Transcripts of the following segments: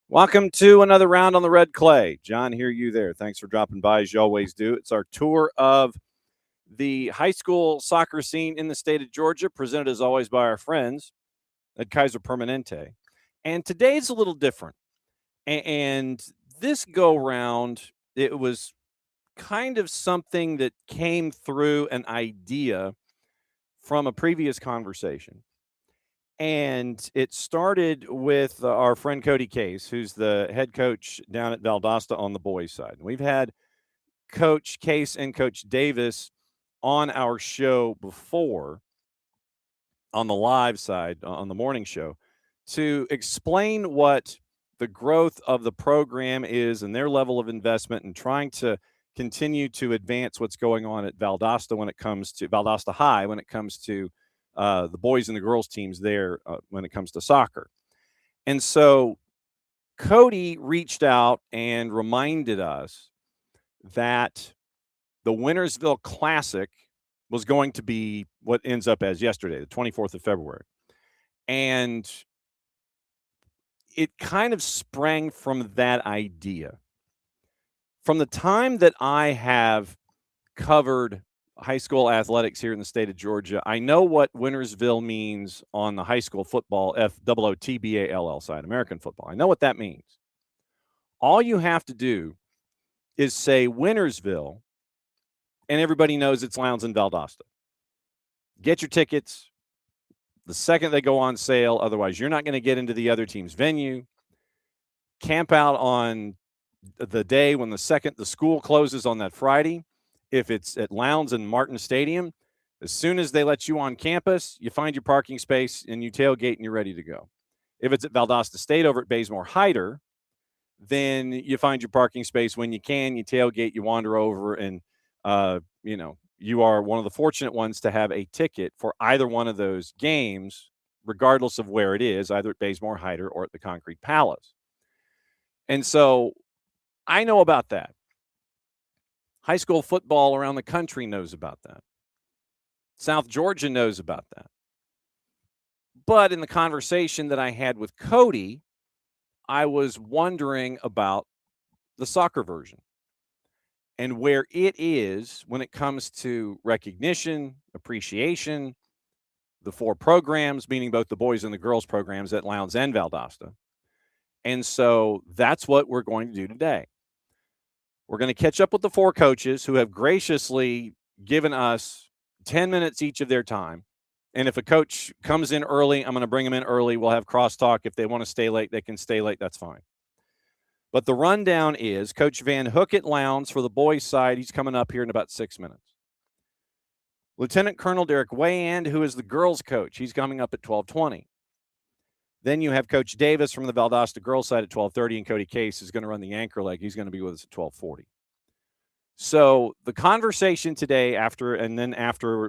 Welcome to another round on the red clay. John here, you there. Thanks for dropping by as you always do. It's our tour of the high school soccer scene in the state of Georgia, presented as always by our friends at Kaiser Permanente. And today's a little different. And this go round, it was kind of something that came through an idea from a previous conversation. And it started with our friend Cody Case, who's the head coach down at Valdosta on the boys' side. We've had Coach Case and Coach Davis on our show before on the live side, on the morning show, to explain what the growth of the program is and their level of investment and trying to continue to advance what's going on at Valdosta when it comes to Valdosta High, when it comes to the boys and the girls teams there when it comes to soccer. And so Cody reached out and reminded us that the Winnersville Classic was going to be what ends up as yesterday, the 24th of February. And it kind of sprang from that idea. From the time that I have covered high school athletics here in the state of Georgia, I know what Winnersville means on the high school football, FOOTBALL side, American football. I know what that means. All you have to do is say Winnersville, and everybody knows it's Lowndes and Valdosta. Get your tickets the second they go on sale. Otherwise, you're not going to get into the other team's venue. Camp out on the day when the school closes on that Friday. If it's at Lowndes and Martin Stadium, as soon as they let you on campus, you find your parking space and you tailgate and you're ready to go. If it's at Valdosta State over at Bazemore Hyder, then you find your parking space when you can, you tailgate, you wander over, and, you are one of the fortunate ones to have a ticket for either one of those games, regardless of where it is, either at Bazemore Hyder or at the Concrete Palace. And so I know about that. High school football around the country knows about that. South Georgia knows about that. But in the conversation that I had with Cody, I was wondering about the soccer version and where it is when it comes to recognition, appreciation, the four programs, meaning both the boys and the girls programs at Lowndes and Valdosta. And so that's what we're going to do today. We're going to catch up with the four coaches who have graciously given us 10 minutes each of their time. And if a coach comes in early, I'm going to bring them in early. We'll have crosstalk. If they want to stay late, they can stay late. That's fine. But the rundown is Coach Van Hook at Lowndes for the boys' side. He's coming up here in about 6 minutes. Lieutenant Colonel Derek Wayand, who is the girls' coach. He's coming up at 12:20. Then you have Coach Davis from the Valdosta girls side at 12:30, and Cody Case is going to run the anchor leg. He's going to be with us at 12:40. So the conversation today, after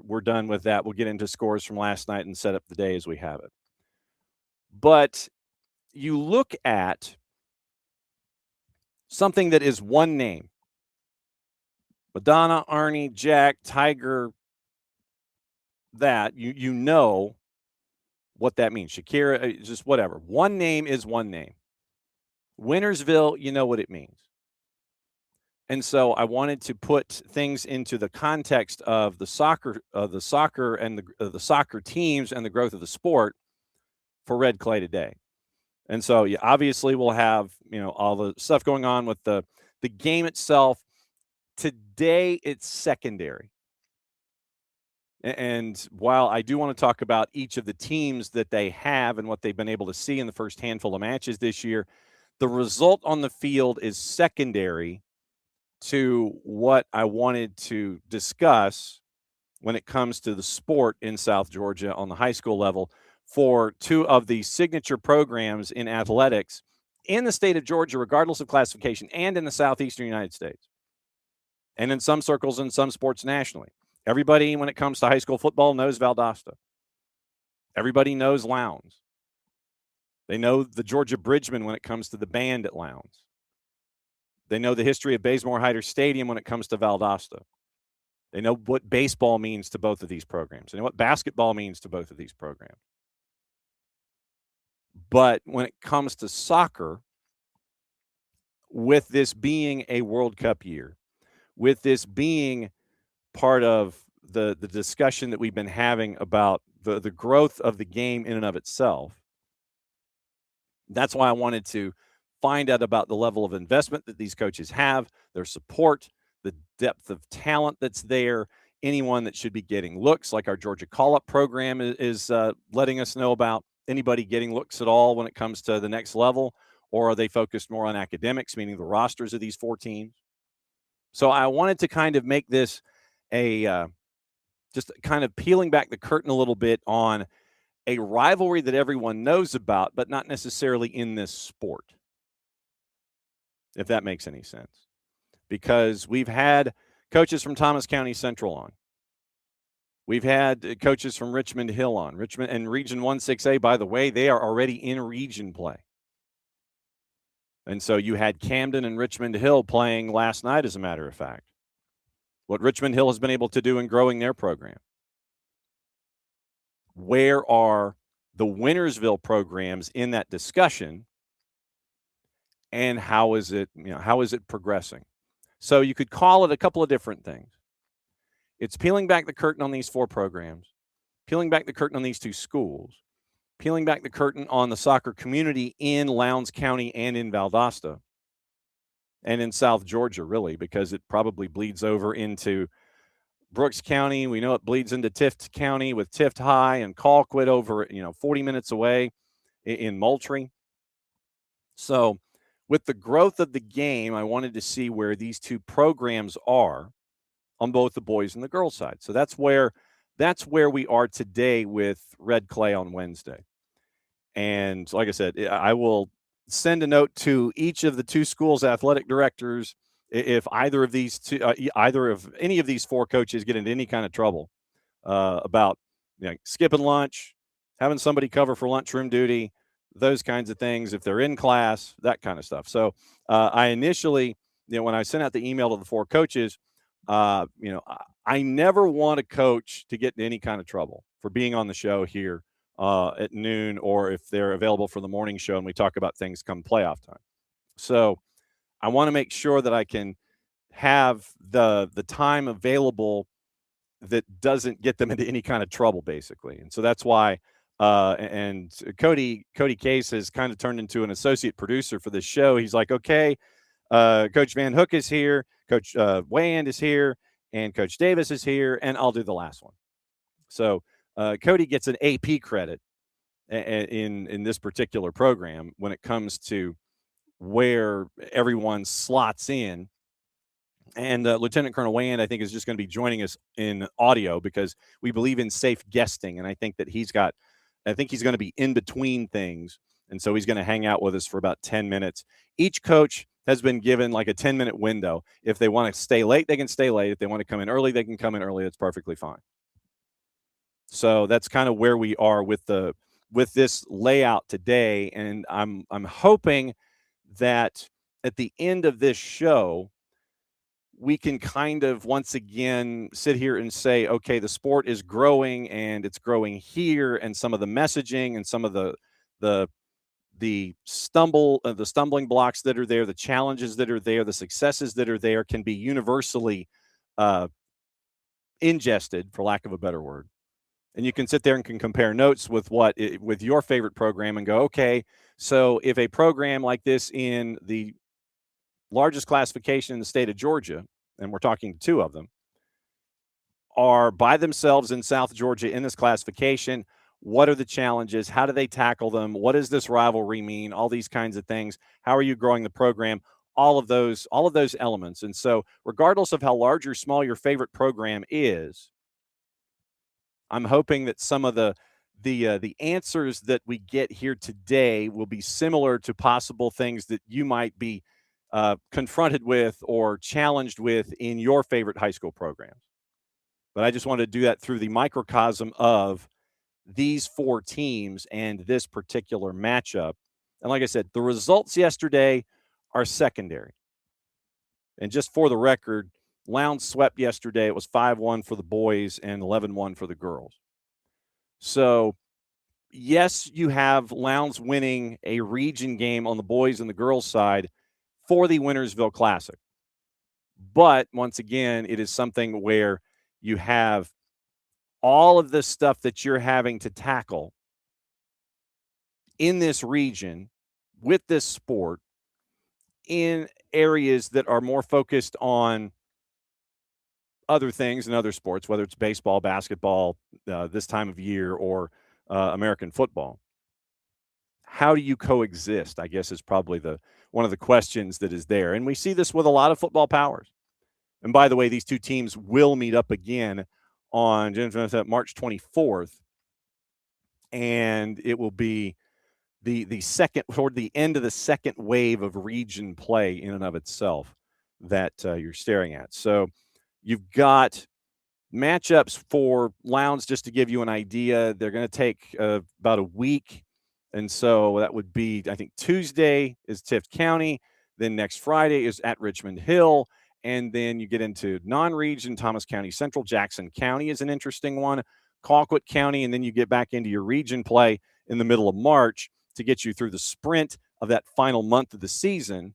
we're done with that, we'll get into scores from last night and set up the day as we have it. But you look at something that is one name. Madonna, Arnie, Jack, Tiger, that, you know what that means. Shakira, just whatever. One name is one name. Winnersville, you know what it means. And so I wanted to put things into the context of the soccer and the soccer teams and the growth of the sport for Red Clay today. And so obviously we'll have, all the stuff going on with the game itself. Today it's secondary. And while I do want to talk about each of the teams that they have and what they've been able to see in the first handful of matches this year, the result on the field is secondary to what I wanted to discuss when it comes to the sport in South Georgia on the high school level for two of the signature programs in athletics in the state of Georgia, regardless of classification, and in the southeastern United States. and in some circles, in some sports nationally. Everybody, when it comes to high school football, knows Valdosta. Everybody knows Lowndes. They know the Georgia Bridgemen when it comes to the band at Lowndes. They know the history of Bazemore Hyder Stadium when it comes to Valdosta. They know what baseball means to both of these programs. They know what basketball means to both of these programs. But when it comes to soccer, with this being a World Cup year, with this being part of the discussion that we've been having about the growth of the game in and of itself, that's why I wanted to find out about the level of investment that these coaches have, their support, the depth of talent that's there, anyone that should be getting looks, like our Georgia call-up program is letting us know about. Anybody getting looks at all when it comes to the next level, or are they focused more on academics, meaning the rosters of these 4 teams? So I wanted to kind of make this a just kind of peeling back the curtain a little bit on a rivalry that everyone knows about, but not necessarily in this sport, if that makes any sense. Because we've had coaches from Thomas County Central on. We've had coaches from Richmond Hill on. Richmond and Region 1-6A, by the way, they are already in region play. And so you had Camden and Richmond Hill playing last night, as a matter of fact. What Richmond Hill has been able to do in growing their program. Where are the Winnersville programs in that discussion, and how is it progressing? So you could call it a couple of different things. It's peeling back the curtain on these 4 programs, peeling back the curtain on these 2 schools, peeling back the curtain on the soccer community in Lowndes County and in Valdosta and in South Georgia, really, because it probably bleeds over into Brooks County. We know it bleeds into Tift County with Tift High and Colquitt over, 40 minutes away in Moultrie. So with the growth of the game, I wanted to see where these 2 programs are on both the boys and the girls side. So that's where we are today with Red Clay on Wednesday. And like I said, I will send a note to each of the 2 schools' athletic directors if either of any of these 4 coaches get into any kind of trouble about skipping lunch, having somebody cover for lunchroom duty, those kinds of things, if they're in class, that kind of stuff. So I initially, when I sent out the email to the 4 coaches, I never want a coach to get in any kind of trouble for being on the show here at noon, or if they're available for the morning show and we talk about things come playoff time. So I want to make sure that I can have the time available that doesn't get them into any kind of trouble, basically. And so that's why and Cody Case has kind of turned into an associate producer for this show. He's like, okay, Coach Van Hook is here, Coach Wayand is here, and Coach Davis is here, and I'll do the last one. So Cody gets an AP credit in this particular program when it comes to where everyone slots in. And Lieutenant Colonel Wayand, I think, is just going to be joining us in audio because we believe in safe guesting. And I think that he's going to be in between things. And so he's going to hang out with us for about 10 minutes. Each coach has been given like a 10-minute window. If they want to stay late, they can stay late. If they want to come in early, they can come in early. That's perfectly fine. So that's kind of where we are with this layout today. And I'm hoping that at the end of this show, we can kind of once again sit here and say, okay, the sport is growing and it's growing here, and some of the messaging and some of the stumbling blocks that are there, the challenges that are there, the successes that are there can be universally ingested, for lack of a better word. And you can sit there and can compare notes with with your favorite program and go, okay, so if a program like this in the largest classification in the state of Georgia, and we're talking 2 of them, are by themselves in South Georgia in this classification, what are the challenges? How do they tackle them? What does this rivalry mean? All these kinds of things. How are you growing the program? All of those elements. And so regardless of how large or small your favorite program is, I'm hoping that some of the answers that we get here today will be similar to possible things that you might be confronted with or challenged with in your favorite high school programs. But I just wanted to do that through the microcosm of these four teams and this particular matchup. And like I said, the results yesterday are secondary. And just for the record, Lowndes swept yesterday. It was 5-1 for the boys and 11-1 for the girls. So, yes, you have Lowndes winning a region game on the boys and the girls side for the Winnersville Classic. But once again, it is something where you have all of this stuff that you're having to tackle in this region with this sport in areas that are more focused on other things and other sports, whether it's baseball, basketball, this time of year, or American football. How do you coexist, I guess, is probably one of the questions that is there. And we see this with a lot of football powers. And by the way, these two teams will meet up again on March 24th. And it will be the second, toward the end of the second wave of region play in and of itself that you're staring at. So you've got matchups for Lowndes, just to give you an idea. They're going to take about a week. And so that would be, I think, Tuesday is Tift County. Then next Friday is at Richmond Hill. And then you get into non-region, Thomas County Central. Jackson County is an interesting one. Colquitt County. And then you get back into your region play in the middle of March to get you through the sprint of that final month of the season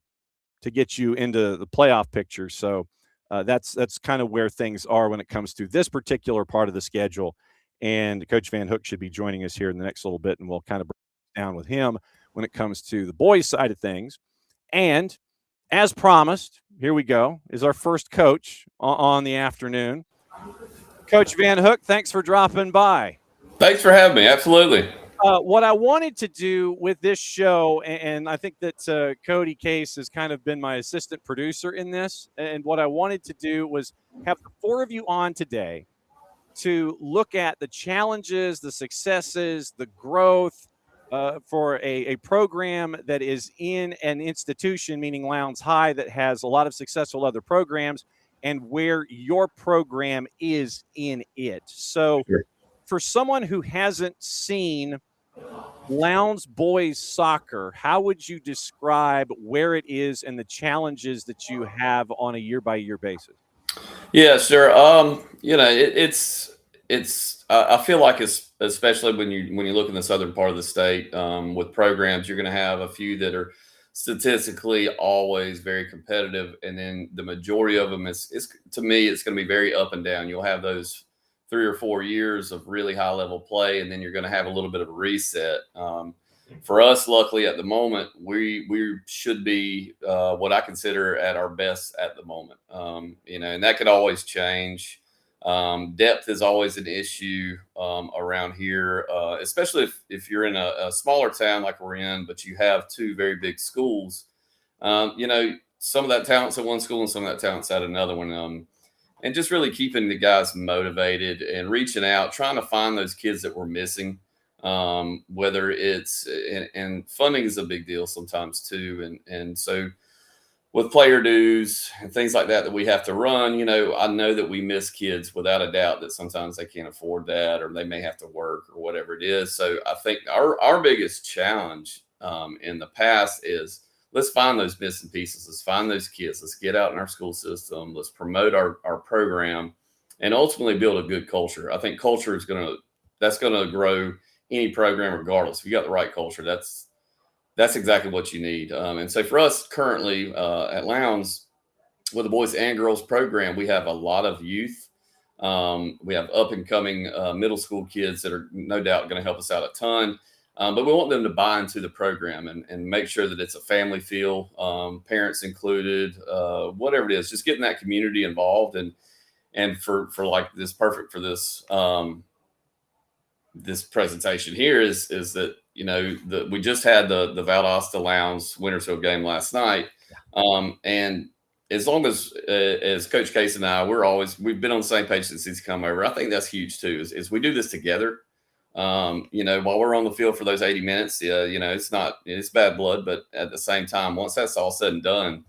to get you into the playoff picture. So that's kind of where things are when it comes to this particular part of the schedule. And Coach Van Hook should be joining us here in the next little bit, and we'll kind of break down with him when it comes to the boys' side of things. And as promised, here we go, is our first coach on the afternoon. Coach Van Hook, thanks for dropping by. Thanks for having me. Absolutely. What I wanted to do with this show, and I think that Cody Case has kind of been my assistant producer in this, and what I wanted to do was have the four of you on today to look at the challenges, the successes, the growth for a program that is in an institution, meaning Lowndes High, that has a lot of successful other programs, and where your program is in it. So for someone who hasn't seen Lowndes boys soccer, how would you describe where it is and the challenges that you have on a year-by-year basis? Yeah, sure. I feel like it's, especially when you look in the southern part of the state, with programs, you're going to have a few that are statistically always very competitive, and then the majority of them is to me, it's going to be very up and down. You'll have those 3 or 4 years of really high level play, and then you're going to have a little bit of a reset. For us, luckily at the moment, we should be what I consider at our best at the moment. And that could always change. Depth is always an issue around here, especially if you're in a smaller town like we're in, but you have two very big schools. Some of that talent's at one school and some of that talent's at another one. And just really keeping the guys motivated and reaching out, trying to find those kids that we're missing. Whether it's and funding is a big deal sometimes too, and so with player dues and things like that we have to run, I know that we miss kids without a doubt, that sometimes they can't afford that, or they may have to work or whatever it is. So I think our biggest challenge in the past is, let's find those missing pieces. Let's find those kids. Let's get out in our school system. Let's promote our program, and ultimately build a good culture. I think culture is that's going to grow any program regardless. If you got the right culture, that's exactly what you need. And so for us currently at Lowndes, with the boys and girls program, we have a lot of youth. We have up and coming middle school kids that are no doubt going to help us out a ton. But we want them to buy into the program and make sure that it's a family feel, parents included, whatever it is, just getting that community involved. And for like this, perfect for this, this presentation here is that, we just had the Valdosta Lowndes Winnersville game last night. And as long as Coach Case and I, we've been on the same page since he's come over. I think that's huge too, is we do this together. While we're on the field for those 80 minutes, it's bad blood, but at the same time, once that's all said and done,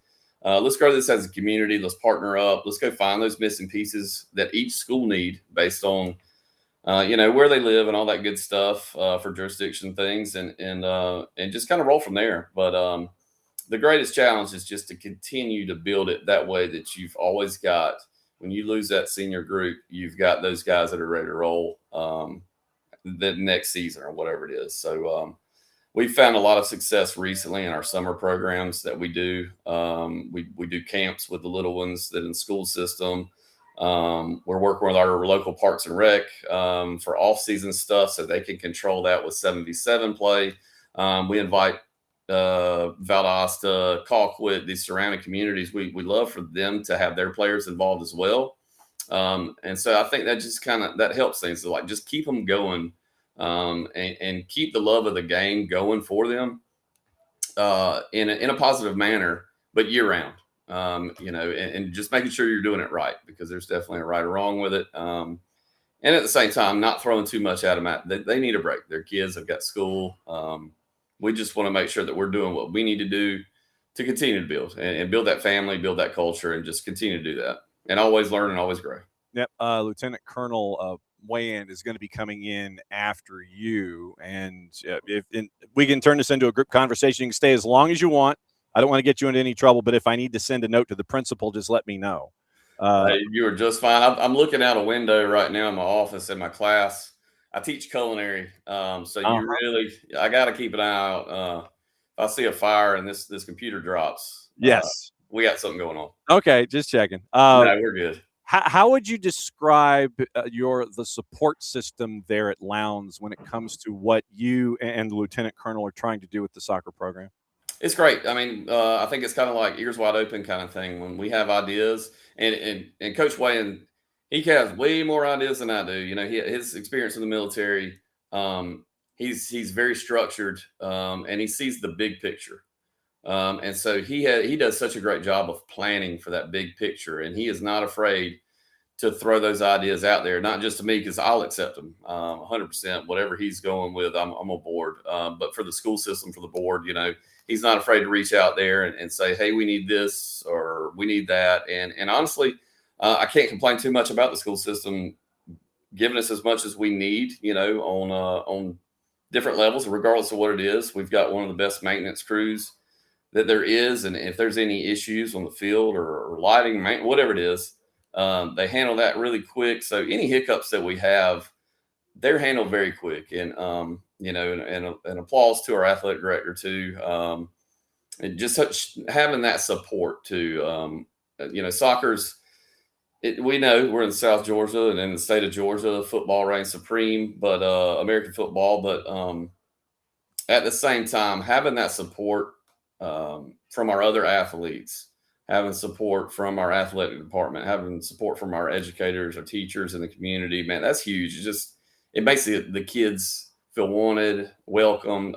let's grow this as a community. Let's partner up. Let's go find those missing pieces that each school need based on, where they live and all that good stuff for jurisdiction things, and just kind of roll from there. But the greatest challenge is just to continue to build it that way that you've always got. When you lose that senior group, you've got those guys that are ready to roll the next season or whatever it is. So we've found a lot of success recently in our summer programs that we do. We do camps with the little ones that in the school system. We're working with our local parks and rec for off-season stuff so they can control that with 7v7 play. We invite Valdosta, Colquitt, these surrounding communities. We love for them to have their players involved as well. And so I think that just that helps things. So like just keep them going and keep the love of the game going for them in a positive manner, but year round. And just making sure you're doing it right, because there's definitely a right or wrong with it. And at the same time, not throwing too much at them. They need a break. Their kids have got school. We just want to make sure that we're doing what we need to do to continue to build and build that family, build that culture, and just continue to do that and always learn and always grow. Yep. Lieutenant Colonel Wayan is going to be coming in after you. And if we can turn this into a group conversation, you can stay as long as you want. I don't want to get you into any trouble, but if I need to send a note to the principal, just let me know. You are just fine. I'm looking out a window right now in my office in my class. I teach culinary, so I got to keep an eye out. If I see a fire and this computer drops, yes, we got something going on. Okay, just checking. No, we're good. How would you describe the support system there at Lowndes when it comes to what you and the Lieutenant Colonel are trying to do with the soccer program? It's great. I mean, I think it's kind of like ears wide open kind of thing when we have ideas, and Coach Wayan, he has way more ideas than I do. His experience in the military, he's very structured, and he sees the big picture. And so he does such a great job of planning for that big picture, and he is not afraid to throw those ideas out there, not just to me, because I'll accept them 100%. Whatever he's going with, I'm on board. But for the school system, for the board, he's not afraid to reach out there and say, hey, we need this or we need that. And honestly, I can't complain too much about the school system giving us as much as we need, on different levels, regardless of what it is. We've got one of the best maintenance crews that there is. And if there's any issues on the field or lighting, whatever it is, they handle that really quick. So any hiccups that we have, they're handled very quick. And, and applause to our athletic director too. And just having that support too. Soccer's, we know we're in South Georgia and in the state of Georgia, football reigns supreme, but American football. But at the same time, having that support from our other athletes, having support from our athletic department, having support from our educators, our teachers in the community, man, that's huge. It makes the kids feel wanted, welcome,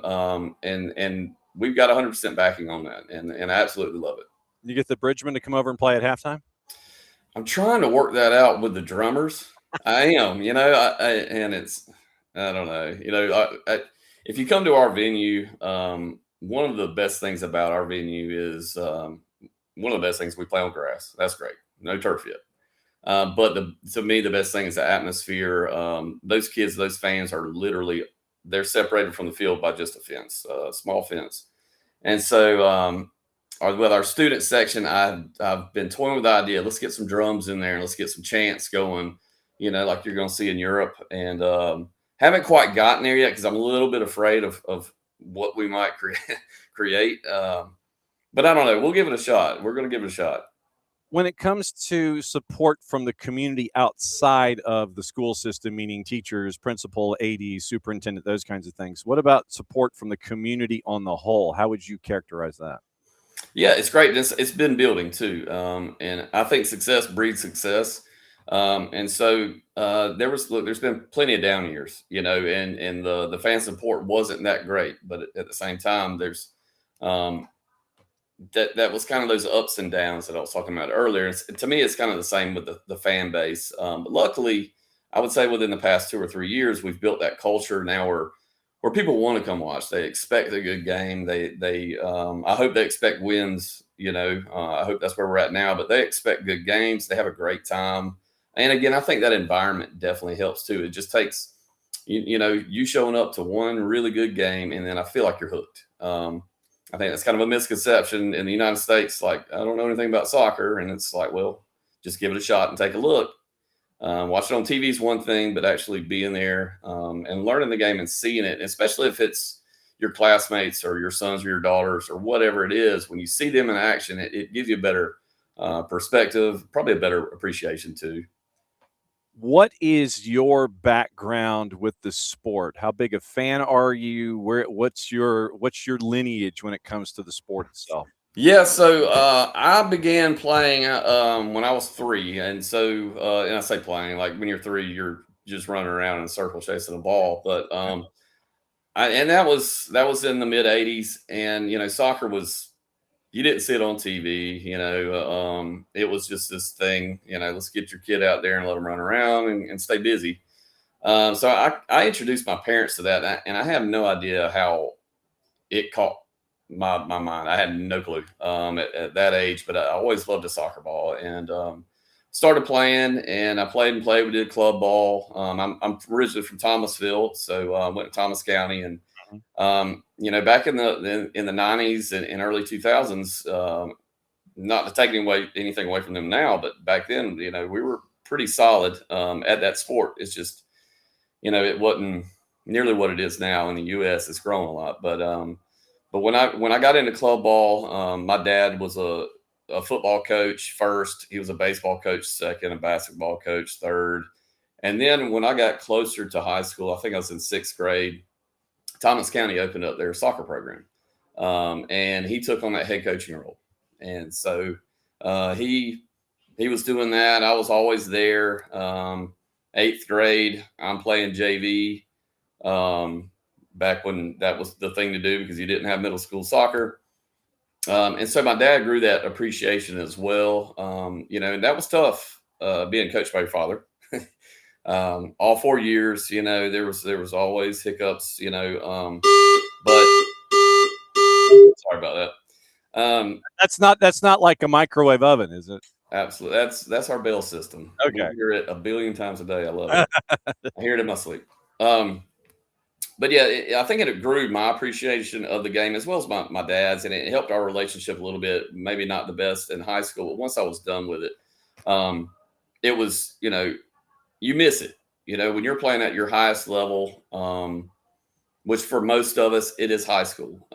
and we've got 100% backing on that, and I absolutely love it. You get the Bridgman to come over and play at halftime? I'm trying to work that out with the drummers. I am, and it's, I don't know, if you come to our venue, one of the best things about our venue is one of the best things we play on grass. That's great. No turf yet. But to me, the best thing is the atmosphere. Those kids, those fans are literally, they're separated from the field by just a fence, a small fence. And so with our student section, I've been toying with the idea, let's get some drums in there and let's get some chants going, like you're going to see in Europe. And haven't quite gotten there yet because I'm a little bit afraid of what we might create. But I don't know. We'll give it a shot. We're going to give it a shot. When it comes to support from the community outside of the school system, meaning teachers, principal, AD, superintendent, those kinds of things, what about support from the community on the whole? How would you characterize that? Yeah, it's great. It's been building too. And I think success breeds success. And so there's been plenty of down years, and the fan support wasn't that great. But at the same time, there's that was kind of those ups and downs that I was talking about earlier. To me, it's kind of the same with the fan base. But luckily, I would say within the past 2 or 3 years, we've built that culture now where people want to come watch. They expect a good game. I hope they expect wins I hope that's where we're at now, but they expect good games. They have a great time. And again, I think that environment definitely helps too. It just takes, you showing up to one really good game, and then I feel like you're hooked. I think that's kind of a misconception in the United States. Like, I don't know anything about soccer. And it's like, well, just give it a shot and take a look. Watch it on TV is one thing, but actually being there and learning the game and seeing it, especially if it's your classmates or your sons or your daughters or whatever it is, when you see them in action, it gives you a better perspective, probably a better appreciation too. What is your background with the sport? How big a fan are you? What's your lineage when it comes to the sport itself? Yeah, so I began playing when I was 3, and so and I say playing like when you're 3, you're just running around in a circle chasing a ball. But and that was in the mid '80s, and soccer was, you didn't see it on TV. It was just this thing. Let's get your kid out there and let them run around and stay busy. So I introduced my parents to that, and I have no idea how it caught my mind. I had no clue at that age, but I always loved a soccer ball, and started playing. And I played and played. We did club ball. I'm originally from Thomasville, so I went to Thomas County, and back in the '90s and early 2000s. Not to take anything away from them now, but back then, we were pretty solid at that sport. It's just, it wasn't nearly what it is now in the U.S. It's grown a lot, but when I got into club ball, my dad was a football coach first. He was a baseball coach second, a basketball coach third. And then when I got closer to high school, I think I was in 6th grade, Thomas County opened up their soccer program. And he took on that head coaching role. And so he was doing that. I was always there. 8th grade, I'm playing JV. Back when that was the thing to do because you didn't have middle school soccer. And so my dad grew that appreciation as well. And that was tough being coached by your father. All 4 years, there was always hiccups, but sorry about that. That's not like a microwave oven, is it? Absolutely. That's our bell system. Okay. We hear it a billion times a day. I love it. I hear it in my sleep. But yeah, I think it grew my appreciation of the game as well as my dad's, and it helped our relationship a little bit. Maybe not the best in high school, but once I was done with it, it was, you miss it, when you're playing at your highest level, which for most of us, it is high school.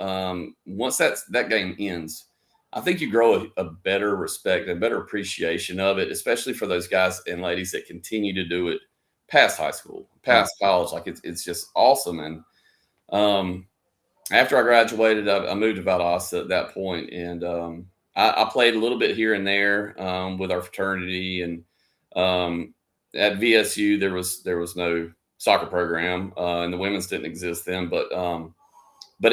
Once that game ends, I think you grow a better respect and better appreciation of it, especially for those guys and ladies that continue to do it past high school, past college. Like it's just awesome. And after I graduated, I moved to Valdosta at that point, and I played a little bit here and there with our fraternity. And at VSU, there was no soccer program, and the women's didn't exist then. But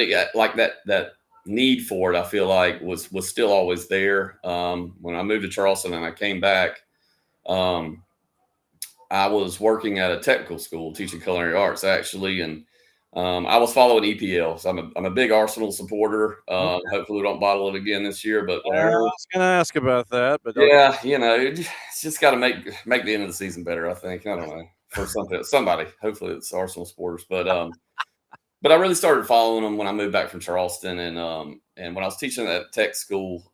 it got like that need for it, I feel like was still always there. When I moved to Charleston and I came back, I was working at a technical school teaching culinary arts, actually, and I was following EPL. So I'm a big Arsenal supporter. Hopefully we don't bottle it again this year. But I was going to ask about that, but yeah, it's just got to make the end of the season better. I think. I don't know, for somebody. Hopefully it's Arsenal supporters, but I really started following them when I moved back from Charleston, and when I was teaching at tech school,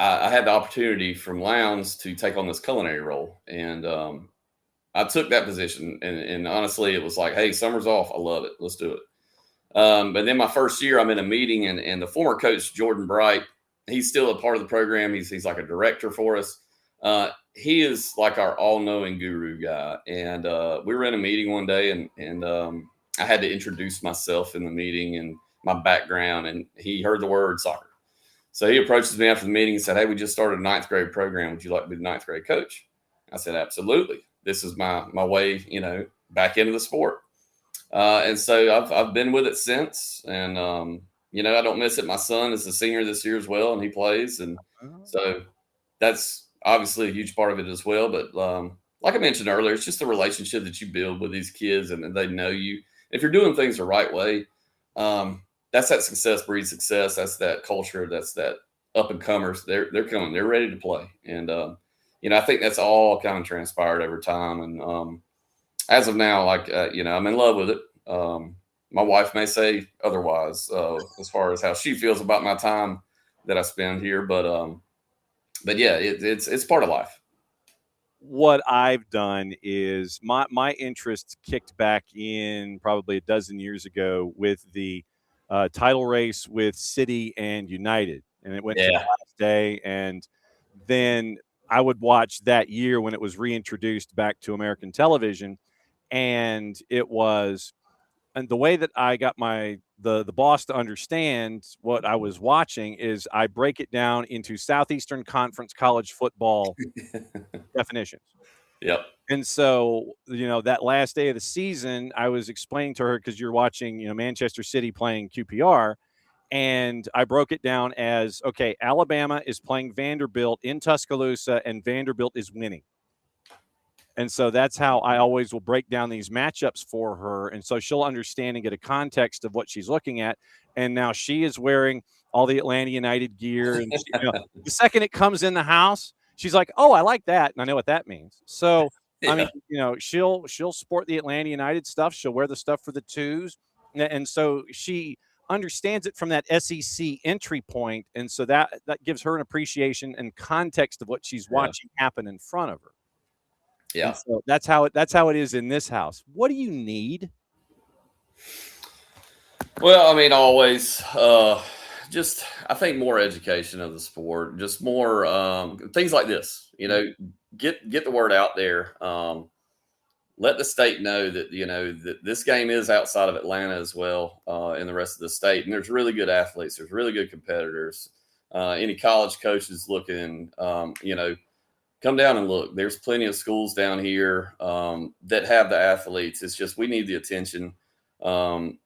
I had the opportunity from Lowndes to take on this culinary role, and I took that position. And honestly, it was like, hey, summer's off. I love it. Let's do it. But then my first year, I'm in a meeting, and the former coach, Jordan Bright, he's still a part of the program. He's like a director for us. He is like our all-knowing guru guy. And we were in a meeting one day, and I had to introduce myself in the meeting and my background, and he heard the word soccer. So he approaches me after the meeting and said, hey, we just started a 9th grade program. Would you like to be the 9th grade coach? I said, absolutely. This is my way, back into the sport. And so I've been with it since. And, I don't miss it. My son is a senior this year as well, and he plays. And so that's obviously a huge part of it as well. But like I mentioned earlier, it's just the relationship that you build with these kids, and they know you. If you're doing things the right way, that's that success breeds success. That's that culture. That's that up and comers. They're coming. They're ready to play. And I think that's all kind of transpired over time. And as of now, like I'm in love with it. My wife may say otherwise as far as how she feels about my time that I spend here, but yeah, it's part of life. What I've done is my interest kicked back in probably a dozen years ago with the title race with City and United, and it went to the Yeah. last day, and then I would watch that year when it was reintroduced back to American television, and the way that I got the boss to understand what I was watching is I break it down into Southeastern Conference college football definitions. Yep. And so, that last day of the season, I was explaining to her, because you're watching, Manchester City playing QPR, and I broke it down as, okay, Alabama is playing Vanderbilt in Tuscaloosa, and Vanderbilt is winning. And so that's how I always will break down these matchups for her. And so she'll understand and get a context of what she's looking at. And now she is wearing all the Atlanta United gear. And the second it comes in the house, she's like, oh, I like that. And I know what that means. So, Yeah. I mean, she'll sport the Atlanta United stuff. She'll wear the stuff for the twos. And so she understands it from that SEC entry point. And so that gives her an appreciation and context of what she's watching happen in front of her. Yeah. And so that's how it is in this house. What do you need? Well, I mean, always just I think more education of the sport, just more things like this. Get the word out there. Let the state know that that this game is outside of Atlanta as well, in the rest of the state, and there's really good athletes. There's really good competitors. Any college coaches looking, come down and look. There's plenty of schools down here that have the athletes. It's just we need the attention, and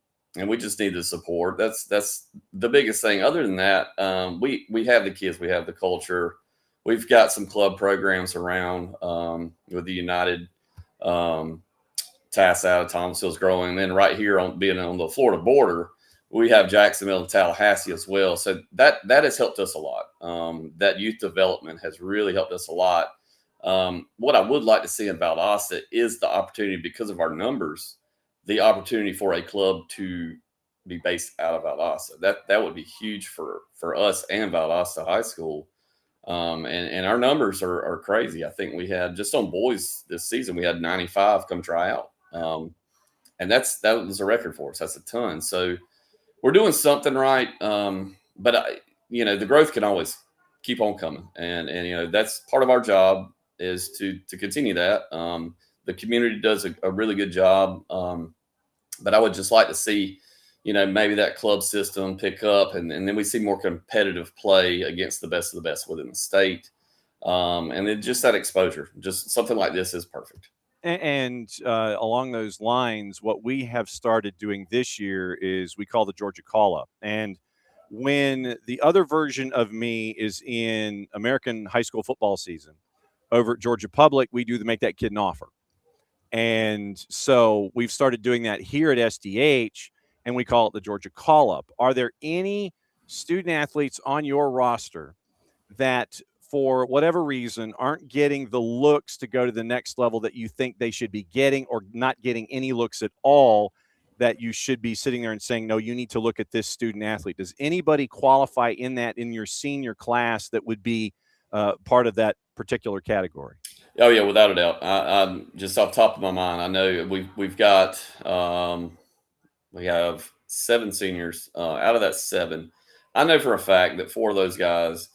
we just need the support. That's the biggest thing. Other than that, we have the kids. We have the culture. We've got some club programs around with the United TAS out of Thomasville's growing. And then right here being on the Florida border, we have Jacksonville and Tallahassee as well. So that has helped us a lot. That youth development has really helped us a lot. What I would like to see in Valdosta is the opportunity, because of our numbers, the opportunity for a club to be based out of Valdosta. That would be huge for us and Valdosta High School. And our numbers are crazy. I think we had, just on boys this season, we had 95 come try out. And that was a record for us. That's a ton. So we're doing something right. But the growth can always keep on coming. And that's part of our job, is to continue that. The community does a really good job. But I would just like to see, maybe that club system pick up, and then we see more competitive play against the best of the best within the state. And then just that exposure, just something like this is perfect. And along those lines, what we have started doing this year is we call the Georgia Call Up. And when the other version of me is in American high school football season over at Georgia Public, we do the Make That Kid an Offer. And so we've started doing that here at SDH, and we call it the Georgia Call Up. Are there any student athletes on your roster that, for whatever reason, aren't getting the looks to go to the next level that you think they should be getting, or not getting any looks at all, that you should be sitting there and saying, no, you need to look at this student athlete? Does anybody qualify in your senior class that would be part of that particular category? Oh yeah, without a doubt. I'm just off the top of my mind, I know we've got we have 7 seniors. Out of that 7, I know for a fact that 4 of those guys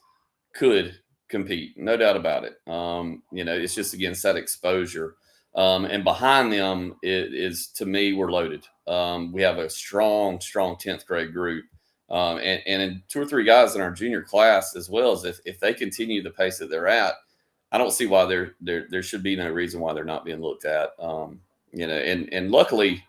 could compete, no doubt about it. It's just against that exposure. And behind them is, to me, we're loaded. We have a strong 10th grade group. And 2 or 3 guys in our junior class as well. As if they continue the pace that they're at, I don't see why there should be no reason why they're not being looked at. And luckily,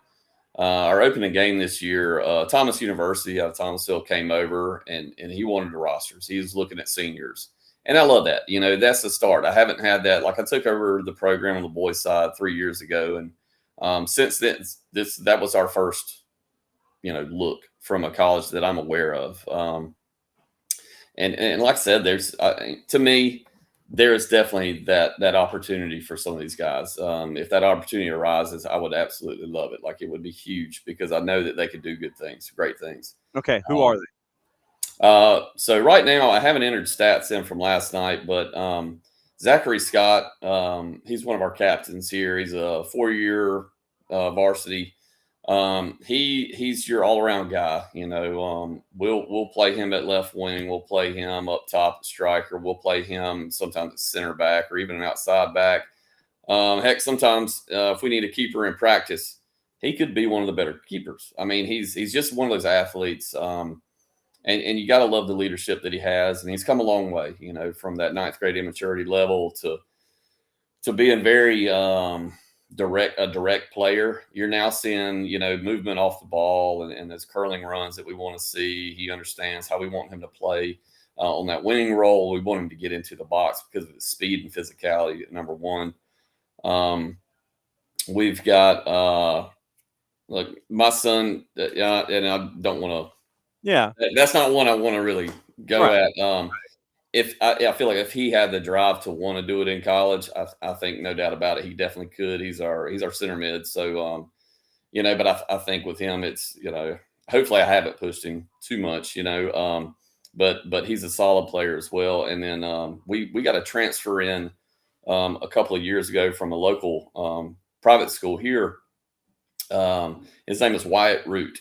our opening game this year, Thomas University out of Thomasville came over and he wanted the rosters. He was looking at seniors. And I love that. That's the start. I haven't had that. Like, I took over the program on the boys' side 3 years ago. And since then, that was our first, look from a college that I'm aware of. And like I said, there's to me, there is definitely that opportunity for some of these guys. If that opportunity arises, I would absolutely love it. Like, it would be huge because I know that they could do good things, great things. Okay, who are they? So right now, I haven't entered stats in from last night, but Zachary Scott, he's one of our captains here. He's a 4-year varsity. He's your all around guy. We'll play him at left wing. We'll play him up top at striker. We'll play him sometimes at center back or even an outside back. Heck, sometimes if we need a keeper in practice, he could be one of the better keepers. I mean, he's just one of those athletes. And you got to love the leadership that he has, and he's come a long way. From that 9th grade immaturity level to being very direct player. You're now seeing, movement off the ball and those curling runs that we want to see. He understands how we want him to play on that winning role. We want him to get into the box because of his speed and physicality, number one. We've got look, my son, and I don't want to. Yeah, that's not one I want to really go right. at. If I feel like if he had the drive to want to do it in college, I think no doubt about it, he definitely could. He's our center mid. So, but I think with him, it's, hopefully I haven't pushed him too much, but he's a solid player as well. And then we got a transfer in a couple of years ago from a local private school here. His name is Wyatt Root.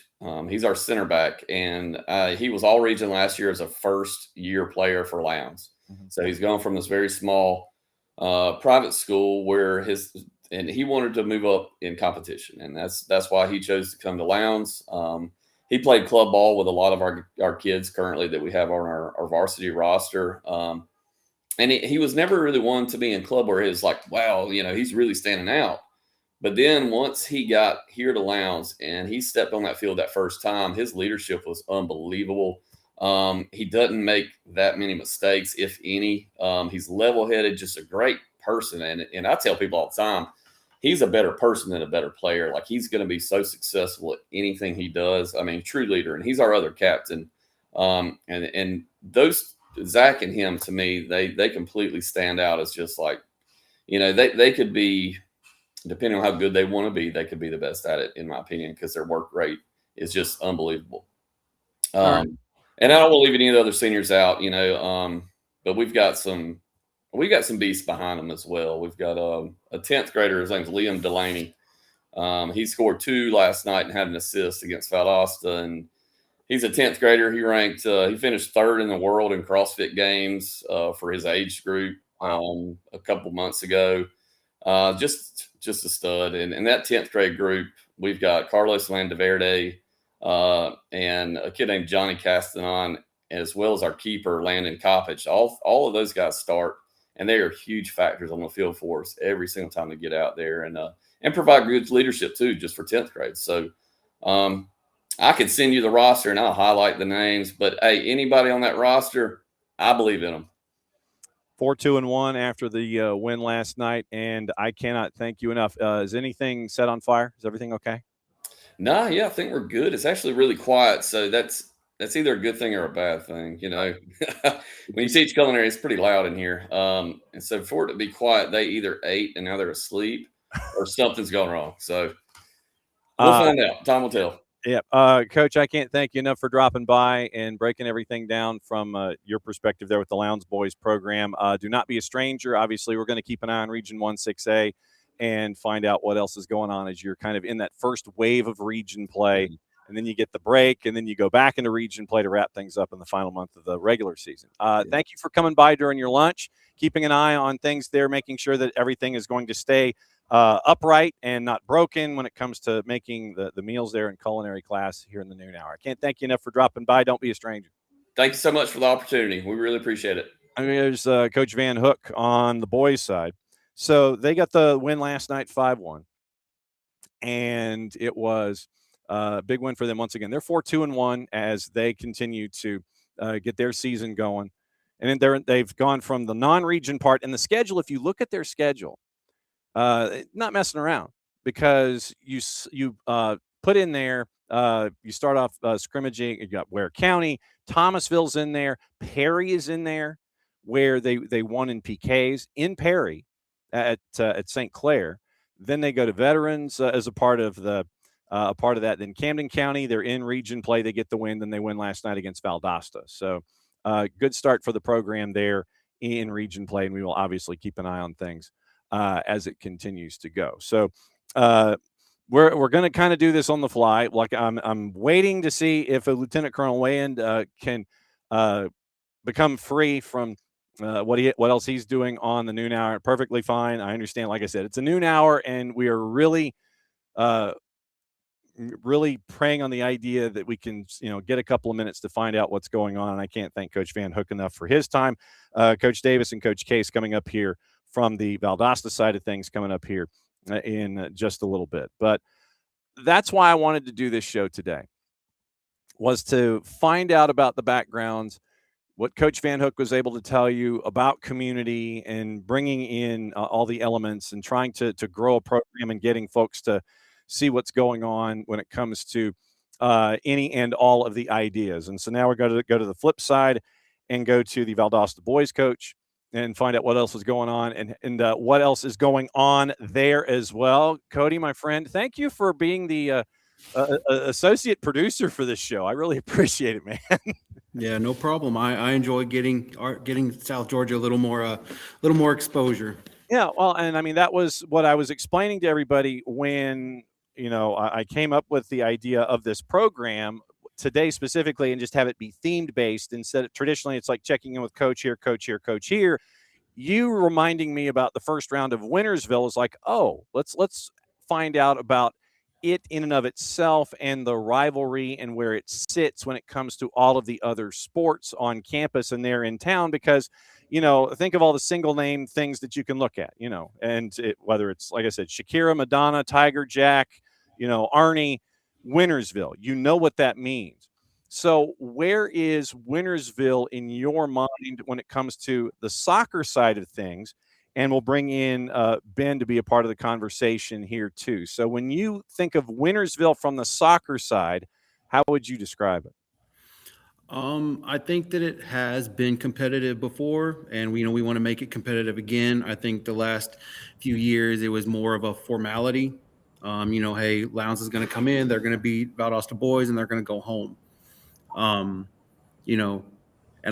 He's our center back, and he was all region last year as a first-year player for Lowndes. Mm-hmm. So he's gone from this very small private school where he wanted to move up in competition, and that's why he chose to come to Lowndes. He played club ball with a lot of our kids currently that we have on our varsity roster. And he was never really one to be in club where it was like, wow, he's really standing out. But then once he got here to Lowndes and he stepped on that field that first time, his leadership was unbelievable. He doesn't make that many mistakes, if any. He's level-headed, just a great person. And I tell people all the time, he's a better person than a better player. Like, he's going to be so successful at anything he does. I mean, true leader. And he's our other captain. And those, Zach and him, to me, they completely stand out as just like, they could be, depending on how good they want to be, they could be the best at it, in my opinion, because their work rate is just unbelievable. Right. And I don't want to leave any of the other seniors out, but we've got some beasts behind them as well. We've got a 10th grader. His name's Liam Delaney. He scored 2 last night and had an assist against Valdosta, and he's a 10th grader. He ranked, he finished 3rd in the world in CrossFit games for his age group a couple months ago. Just a stud. And that 10th grade group, we've got Carlos Landaverde and a kid named Johnny Castanon, as well as our keeper, Landon Coppage. All of those guys start, and they are huge factors on the field for us every single time they get out there and provide good leadership too, just for 10th grade. So I could send you the roster and I'll highlight the names, but hey, anybody on that roster, I believe in them. 4-2-1 after the win last night, and I cannot thank you enough. Is anything set on fire? Is everything okay? No, yeah, I think we're good. It's actually really quiet, so that's either a good thing or a bad thing. When you teach culinary, it's pretty loud in here, and so for it to be quiet, they either ate and now they're asleep, or something's going wrong. So we'll find out. Time will tell. Yeah, Coach, I can't thank you enough for dropping by and breaking everything down from your perspective there with the Lowndes Boys program. Do not be a stranger. Obviously, we're going to keep an eye on Region 1 6A and find out what else is going on as you're kind of in that first wave of region play, and then you get the break, and then you go back into region play to wrap things up in the final month of the regular season. Thank you for coming by during your lunch, keeping an eye on things there, making sure that everything is going to stay upright and not broken when it comes to making the meals there in culinary class here in the noon hour. I can't thank you enough for dropping by. Don't be a stranger. Thank you so much for the opportunity. We really appreciate it. I mean, there's Coach Van Hook on the boys' side. So they got the win last night, 5-1. And it was a big win for them once again. They're 4-2-1 as they continue to get their season going. And then they've gone from the non-region part. And the schedule, if you look at their schedule, not messing around, because you put in there You start off scrimmaging. You got Ware County, Thomasville's in there, Perry is in there, where they won in PKs in Perry at St. Clair. Then they go to Veterans as a part of that. Then Camden County, they're in region play. They get the win. Then they win last night against Valdosta. So good start for the program there in region play, and we will obviously keep an eye on things as it continues to go. So we're going to kind of do this on the fly. Like I'm waiting to see if a Lieutenant Colonel Wayand can become free from what else he's doing on the noon hour. Perfectly fine. I understand. Like I said, it's a noon hour, and we are really preying on the idea that we can, get a couple of minutes to find out what's going on. And I can't thank Coach Van Hook enough for his time. Coach Davis and Coach Case coming up here from the Valdosta side of things coming up here in just a little bit. But that's why I wanted to do this show today, was to find out about the backgrounds, what Coach Van Hook was able to tell you about community and bringing in all the elements and trying to grow a program and getting folks to see what's going on when it comes to any and all of the ideas. And so now we're going to go to the flip side and go to the Valdosta boys coach and find out what else is going on and what else is going on there as well. Cody, my friend, thank you for being the associate producer for this show. I really appreciate it, man. Yeah, no problem. I enjoy getting South Georgia a little more exposure. Yeah, well, and I mean, that was what I was explaining to everybody when, I came up with the idea of this program today specifically, and just have it be themed based instead of traditionally it's like checking in with coach here, coach here, coach here. You reminding me about the first round of Winnersville is like, oh, let's find out about it in and of itself and the rivalry and where it sits when it comes to all of the other sports on campus and there in town, because think of all the single name things that you can look at, and whether it's, like I said, Shakira, Madonna, Tiger, Jack, Arnie, Winnersville, what that means. So where is Winnersville in your mind when it comes to the soccer side of things? And we'll bring in Ben to be a part of the conversation here too. So when you think of Winnersville from the soccer side, how would you describe it? I think that it has been competitive before, and we want to make it competitive again. I think the last few years it was more of a formality. Hey, Lowndes is going to come in, they're going to beat Valdosta boys, and they're going to go home. And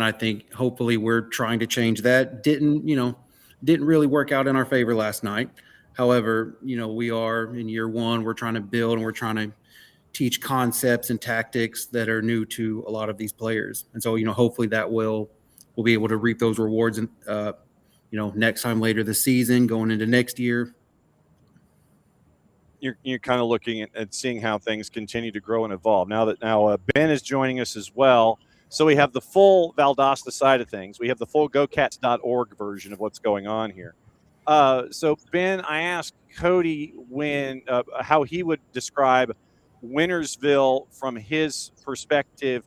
I think hopefully we're trying to change that. Didn't really work out in our favor last night. However, we are in year one. We're trying to build, and we're trying to teach concepts and tactics that are new to a lot of these players. And so, hopefully that we'll be able to reap those rewards and, next time later this season, going into next year. You're kind of looking at seeing how things continue to grow and evolve. Now Ben is joining us as well. So we have the full Valdosta side of things. We have the full gocats.org version of what's going on here. So Ben, I asked Cody how he would describe Winnersville from his perspective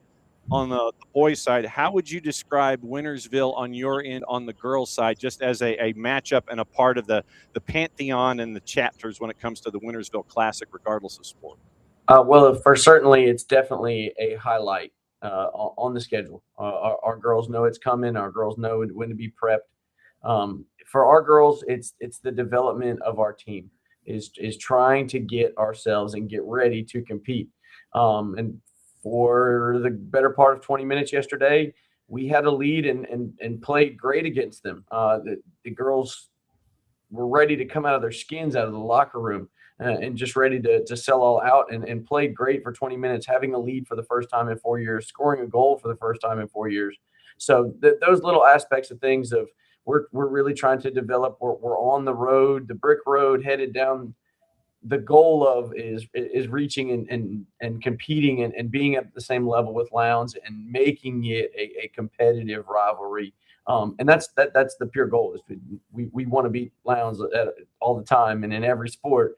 on the boys' side. How would you describe Winnersville on your end on the girls' side, just as a matchup and a part of the pantheon and the chapters when it comes to the Winnersville Classic, regardless of sport? Well, for certainly, it's definitely a highlight on the schedule. Our girls know it's coming. Our girls know when to be prepped. For our girls, it's the development of our team is trying to get ourselves and get ready to compete. And for the better part of 20 minutes yesterday, we had a lead and played great against them. The girls were ready to come out of their skins out of the locker room and just ready to sell all out and played great for 20 minutes, having a lead for the first time in 4 years, scoring a goal for the first time in 4 years. So those little aspects of things we're really trying to develop. We're on the road, the brick road, headed down. The goal of is reaching and competing and being at the same level with Lowndes and making it a competitive rivalry. And that's the pure goal. Is we want to beat Lowndes all the time, and in every sport,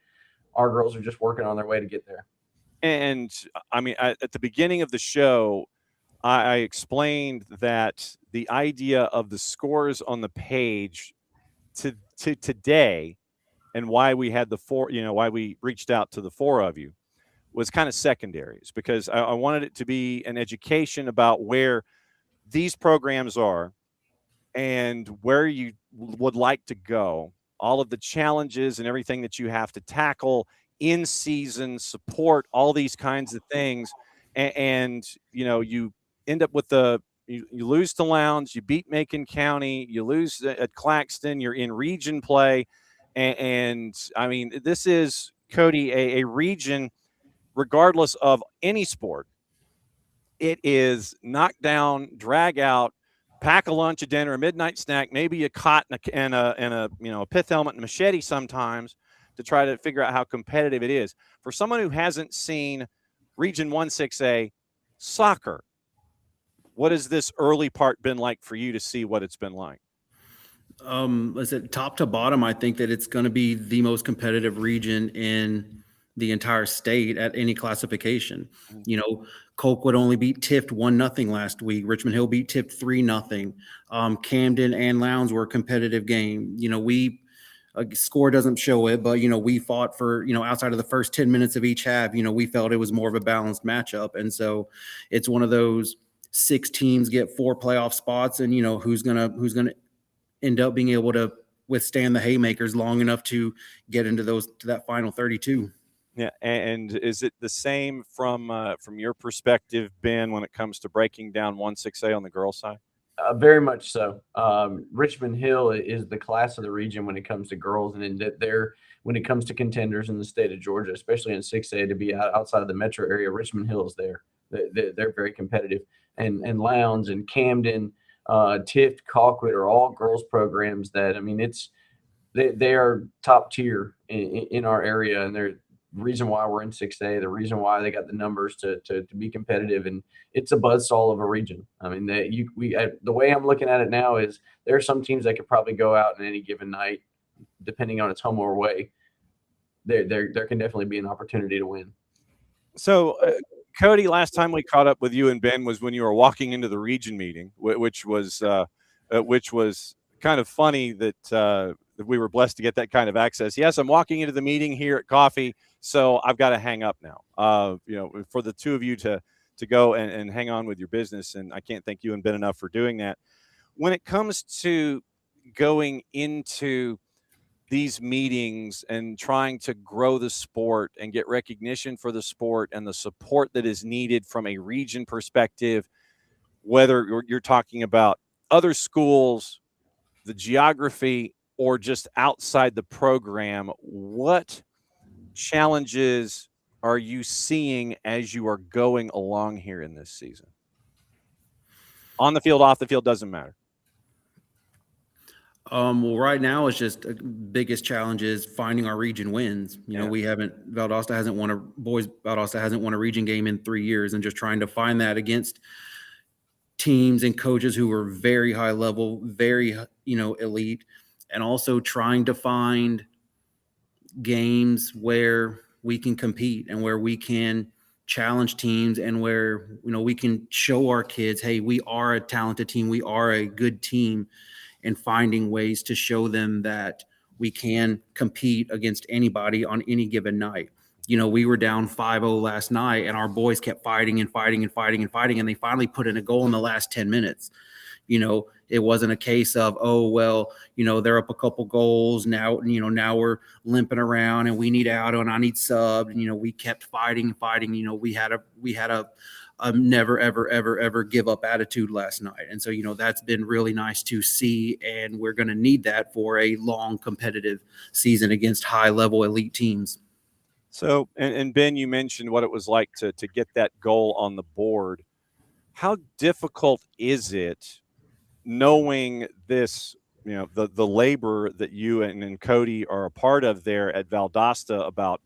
our girls are just working on their way to get there. And I mean, at the beginning of the show, I explained that the idea of the scores on the page to today, and why we had why we reached out to the four of you, was kind of secondary, because I wanted it to be an education about where these programs are and where you would like to go, all of the challenges and everything that you have to tackle in season, support, all these kinds of things. And you end up with you lose to Lowndes, you beat Macon County, you lose at Claxton, you're in region play. And I mean, this is, Cody, a region, regardless of any sport, it is knock down, drag out, pack a lunch, a dinner, a midnight snack, maybe a cot and a pith helmet and machete sometimes, to try to figure out how competitive it is. For someone who hasn't seen Region 1-6A soccer, what has this early part been like for you to see what it's been like? Is it top to bottom? I think that it's going to be the most competitive region in the entire state at any classification. Colquitt only beat Tift 1-0 last week. Richmond Hill beat Tift 3-0. Camden and Lowndes were a competitive game. Score doesn't show it, but we fought for, outside of the first 10 minutes of each half, we felt it was more of a balanced matchup. And so it's one of those 6 teams get 4 playoff spots, and who's gonna end up being able to withstand the haymakers long enough to get into that final 32. Yeah, and is it the same from your perspective, Ben, when it comes to breaking down 1-6A on the girls' side? Very much so. Richmond Hill is the class of the region when it comes to girls, and when it comes to contenders in the state of Georgia, especially in 6A, to be outside of the metro area. Richmond Hill is there. They're very competitive, and Lowndes and Camden, Tift, Colquitt are all girls programs that, I mean, they are top tier in our area, and they're the reason why we're in 6A, the reason why they got the numbers to be competitive, and it's a buzzsaw of a region. I mean, the way I'm looking at it now is there are some teams that could probably go out in any given night, depending on its home or away. There can definitely be an opportunity to win. So, Cody, last time we caught up with you and Ben was when you were walking into the region meeting, which was kind of funny that we were blessed to get that kind of access. Yes, I'm walking into the meeting here at Coffee, so I've got to hang up now. For the two of you to go and hang on with your business, and I can't thank you and Ben enough for doing that. When it comes to going into these meetings and trying to grow the sport and get recognition for the sport and the support that is needed from a region perspective, whether you're talking about other schools, the geography, or just outside the program, what challenges are you seeing as you are going along here in this season? On the field, off the field, doesn't matter. Well, right now it's just biggest challenge is finding our region wins. Valdosta hasn't won a region game in 3 years, and just trying to find that against teams and coaches who are very high level, very, elite, and also trying to find games where we can compete and where we can challenge teams and where, we can show our kids, hey, we are a talented team. We are a good team, and finding ways to show them that we can compete against anybody on any given night. We were down 5-0 last night, and our boys kept fighting, and they finally put in a goal in the last 10 minutes. It wasn't a case of, they're up a couple goals now, now we're limping around and we need out and I need sub. We kept fighting. We had a never, ever, ever, ever give up attitude last night. And so, that's been really nice to see. And we're going to need that for a long competitive season against high level elite teams. So, and Ben, you mentioned what it was like to get that goal on the board. How difficult is it knowing this, the labor that you and Cody are a part of there at Valdosta about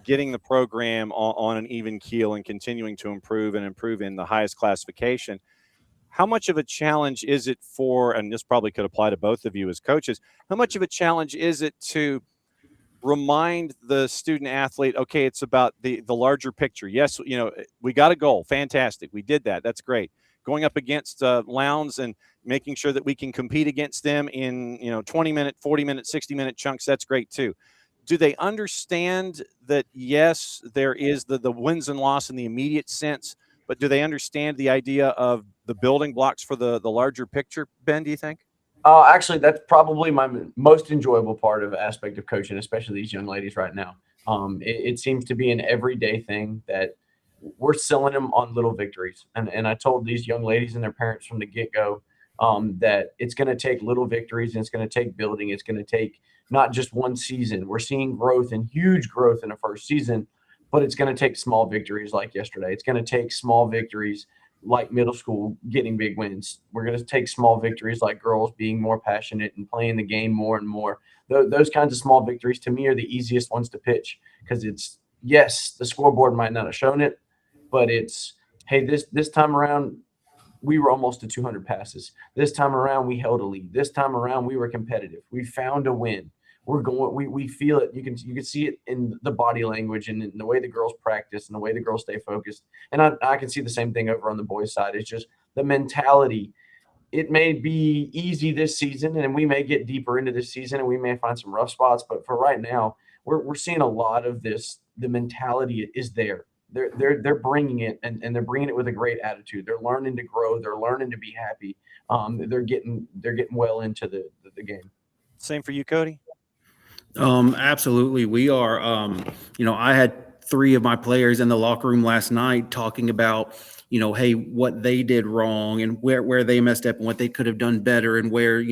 getting the program on an even keel and continuing to improve in the highest classification? How much of a challenge is it and this probably could apply to both of you as coaches, how much of a challenge is it to remind the student athlete, okay, it's about the larger picture. Yes, we got a goal. Fantastic. We did that. That's great. Going up against Lowndes and making sure that we can compete against them in 20-minute, 40-minute, 60-minute chunks, that's great too. do they understand that, yes, there is the wins and loss in the immediate sense, but do they understand the idea of the building blocks for the larger picture, Ben, do you think? Actually, that's probably my most enjoyable part of aspect of coaching, especially these young ladies right now. It seems to be an everyday thing that we're selling them on little victories. And I told these young ladies and their parents from the get-go that it's going to take little victories, and it's going to take building. It's going to take not just one season. We're seeing growth and huge growth in the first season, but it's going to take small victories like yesterday. It's going to take small victories like middle school getting big wins. We're going to take small victories like girls being more passionate and playing the game more and more. Those kinds of small victories to me are the easiest ones to pitch, because it's, yes, the scoreboard might not have shown it, but it's, hey, this time around we were almost to 200 passes. This time around we held a lead. This time around we were competitive. We found a win. We're going. We feel it. You can see it in the body language and in the way the girls practice and the way the girls stay focused. And I can see the same thing over on the boys' side. It's just the mentality. It may be easy this season, and we may get deeper into this season, and we may find some rough spots. But for right now, we're seeing a lot of this. The mentality is there. They're bringing it, and they're bringing it with a great attitude. They're learning to grow. They're learning to be happy. They're getting well into the game. Same for you, Cody? Absolutely. We are, I had 3 of my players in the locker room last night talking about, hey, what they did wrong and where they messed up and what they could have done better, and where,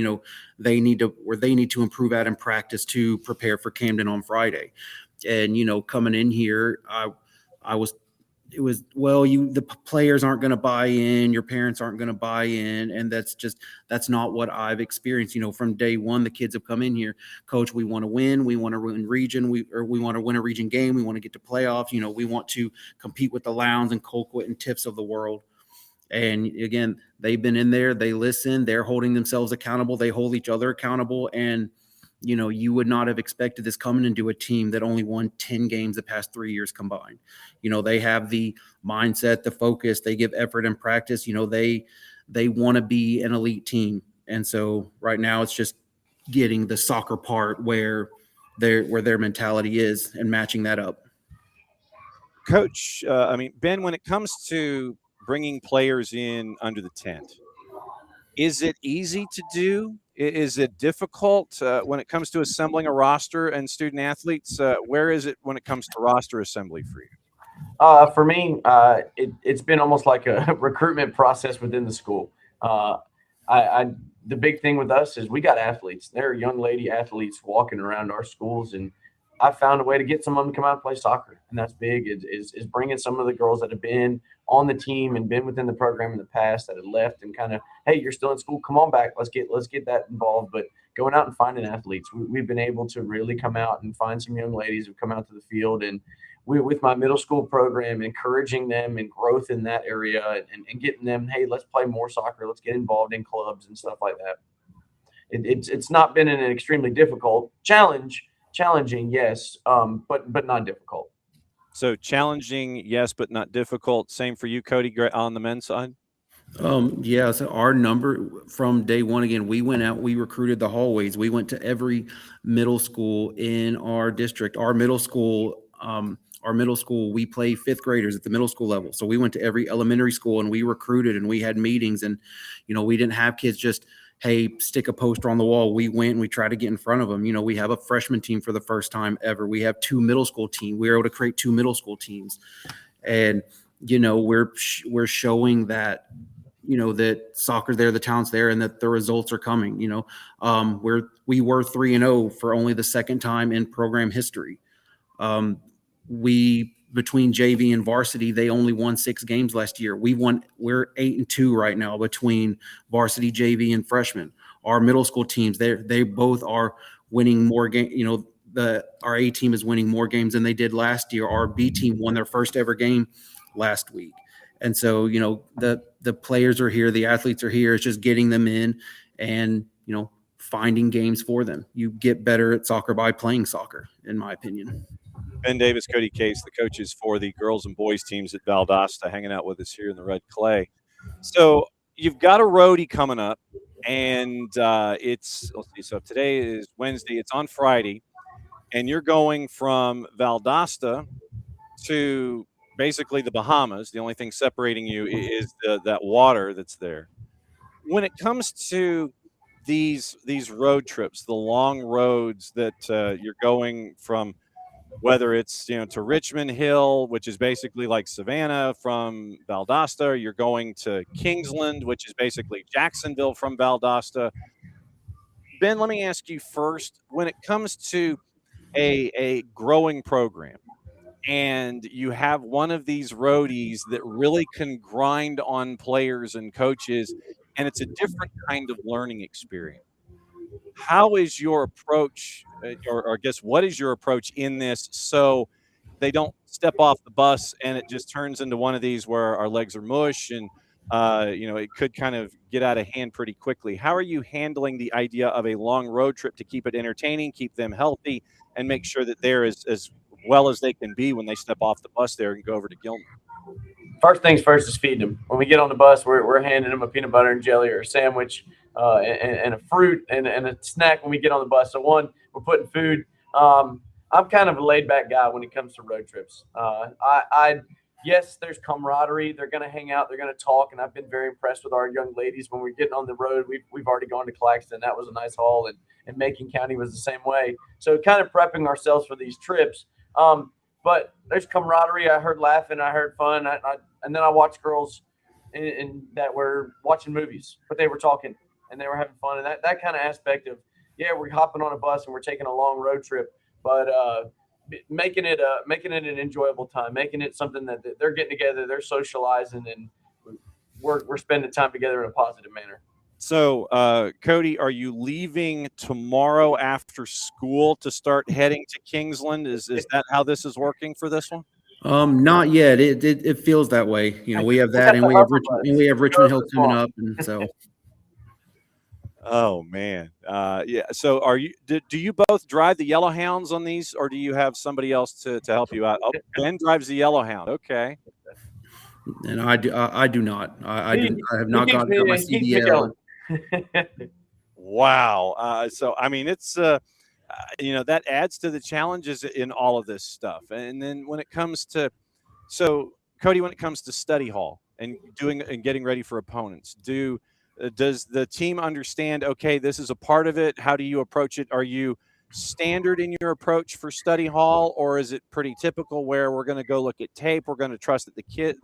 they need to improve at in practice to prepare for Camden on Friday. And, coming in here, the players aren't going to buy in, your parents aren't going to buy in. And that's not what I've experienced. From day one, the kids have come in here, Coach, we want to win. We want to win region. We want to win a region game. We want to get to playoffs. We want to compete with the Lowndes and Colquitt and Tiffs of the world. And again, they've been in there, they listen, they're holding themselves accountable. They hold each other accountable. And you would not have expected this coming into a team that only won 10 games the past 3 years combined. They have the mindset, the focus, they give effort in practice. They want to be an elite team. And so right now it's just getting the soccer part where their mentality is and matching that up. Coach, Ben, when it comes to bringing players in under the tent, is it easy to do? Is it difficult when it comes to assembling a roster and student athletes? Where is it when it comes to roster assembly for you? For me, it's been almost like a recruitment process within the school. The big thing with us is we got athletes. There are young lady athletes walking around our schools, and I found a way to get some of them to come out and play soccer. And that's big, is bringing some of the girls that have been on the team and been within the program in the past that had left, and kind of, hey, you're still in school, come on back. Let's get that involved. But going out and finding athletes, we've been able to really come out and find some young ladies who come out to the field. And with my middle school program, encouraging them and growth in that area, and getting them, hey, let's play more soccer. Let's get involved in clubs and stuff like that. It's not been an extremely difficult challenging, yes, but not difficult. So challenging, yes, but not difficult. Same for you, Cody, on the men's side? Yeah, so our number from day one, again, we went out, we recruited the hallways. We went to every middle school in our district. Our middle school, we play 5th graders at the middle school level. So we went to every elementary school and we recruited, and we had meetings, and, we didn't have kids just, hey, stick a poster on the wall. We went and we tried to get in front of them. We have a freshman team for the first time ever. We have 2 middle school teams. We were able to create 2 middle school teams. And, we're showing that, that soccer's there, the talent's there, and that the results are coming. We were 3-0 for only the second time in program history. Between JV and varsity, they only won 6 games last year. We're 8-2 right now between varsity, JV, and freshmen. Our middle school teams, they both are winning more games. Our A team is winning more games than they did last year. Our B team won their first ever game last week. And so, the players are here, the athletes are here. It's just getting them in and, finding games for them. You get better at soccer by playing soccer, in my opinion. Ben Davis, Cody Case, the coaches for the girls and boys teams at Valdosta, hanging out with us here in the red clay. So you've got a roadie coming up, and let's see. So today is Wednesday. It's on Friday, and you're going from Valdosta to basically the Bahamas. The only thing separating you is that water that's there. When it comes to these road trips, the long roads that you're going from, whether it's to Richmond Hill, which is basically like Savannah from Valdosta, or you're going to Kingsland, which is basically Jacksonville from Valdosta. Ben, let me ask you first, when it comes to a growing program, and you have one of these roadies that really can grind on players and coaches, and it's a different kind of learning experience. How is your approach, or I guess what is your approach in this, so they don't step off the bus and it just turns into one of these where our legs are mush and it could kind of get out of hand pretty quickly? How are you handling the idea of a long road trip to keep it entertaining, keep them healthy, and make sure that they're as well as they can be when they step off the bus there and go over to Gilman? First things first is feeding them. When we get on the bus, we're handing them a peanut butter and jelly or a sandwich and a fruit and a snack when we get on the bus. So one, we're putting food. I'm kind of a laid back guy when it comes to road trips. Yes, there's camaraderie. They're going to hang out. They're going to talk. And I've been very impressed with our young ladies when we're getting on the road. We've already gone to Claxton. That was a nice haul. And Macon County was the same way. So kind of prepping ourselves for these trips. But there's camaraderie. I heard laughing. I heard fun. And then I watched girls in that were watching movies, but they were talking and they were having fun. And that kind of aspect of, yeah, we're hopping on a bus and we're taking a long road trip, but making it an enjoyable time, making it something that they're getting together, they're socializing, and we're spending time together in a positive manner. So, Cody, are you leaving tomorrow after school to start heading to Kingsland? Is that how this is working for this one? Not yet. It feels that way. We have that, and we have Richmond Hill coming up, and so. Oh man, yeah. So, do you both drive the Yellowhounds on these, or do you have somebody else to help you out? Oh, Ben drives the Yellowhound. Okay. And I do not. I have not gotten my CDL. Wow. So I mean, it's that adds to the challenges in all of this stuff. And then when it comes to, so Cody, when it comes to study hall and getting ready for opponents, does the team understand, okay, this is a part of it? How do you approach it? Are you standard in your approach for study hall, or is it pretty typical where we're going to go look at tape? We're going to trust that the kids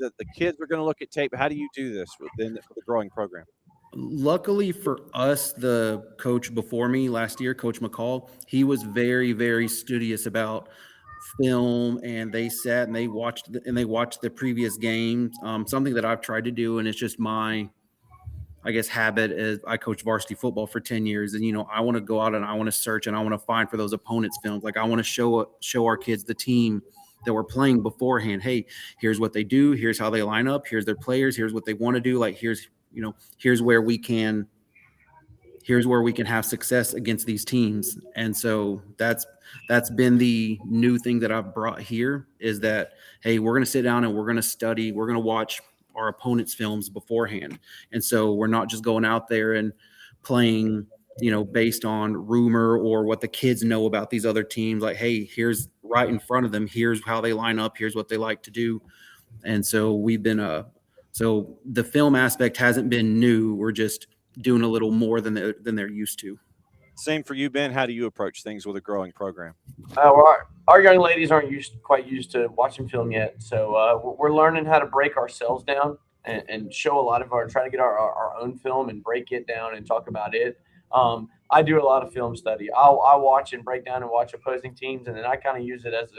are going to look at tape. How do you do this within the growing program? Luckily for us, the coach before me last year, Coach McCall, he was very, very studious about film, and they sat and they watched the previous games. Something that I've tried to do, and it's just my, I guess, habit, is I coach varsity football for 10 years. And, I want to go out and I want to search and I want to find for those opponents' films. Like, I want to show our kids the team that we're playing beforehand. Hey, here's what they do. Here's how they line up. Here's their players. Here's what they want to do. Like, here's where we can have success against these teams. And so that's been the new thing that I've brought here, is that, hey, we're going to sit down and we're going to study. We're going to watch our opponents' films beforehand. And so we're not just going out there and playing, based on rumor or what the kids know about these other teams. Like, hey, here's right in front of them. Here's how they line up. Here's what they like to do. And so we've been so the film aspect hasn't been new. We're just doing a little more than they're used to. Same for you, Ben. How do you approach things with a growing program? Our young ladies aren't quite used to watching film yet, so we're learning how to break ourselves down and show a lot of try to get our own film and break it down and talk about it. I do a lot of film study. I'll watch and break down and watch opposing teams, and then I kind of use it as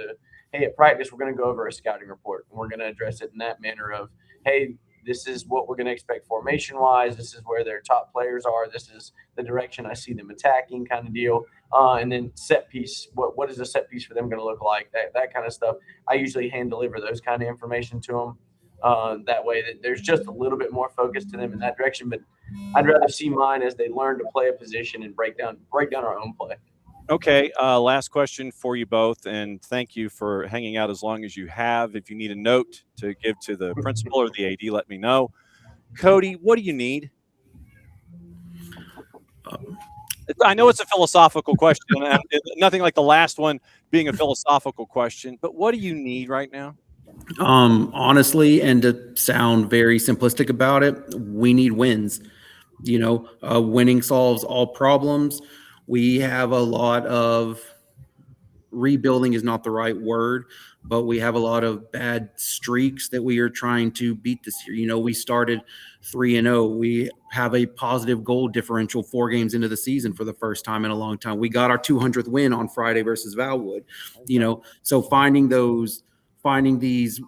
hey, at practice we're going to go over a scouting report, and we're going to address it in that manner of, hey, this is what we're going to expect formation-wise. This is where their top players are. This is the direction I see them attacking, kind of deal. And then set piece, what is a set piece for them going to look like? That kind of stuff. I usually hand deliver those kind of information to them. That way that there's just a little bit more focus to them in that direction. But I'd rather see mine as they learn to play a position and break down our own play. Okay, last question for you both, and thank you for hanging out as long as you have. If you need a note to give to the principal or the AD, let me know. Cody, what do you need? I know it's a philosophical question, and nothing like the last one being a philosophical question, but what do you need right now? Honestly, and to sound very simplistic about it, we need wins. Winning solves all problems. We have a lot of rebuilding is not the right word, but we have a lot of bad streaks that we are trying to beat this year. We started 3-0. We have a positive goal differential 4 games into the season for the first time in a long time. We got our 200th win on Friday versus Valwood. So finding these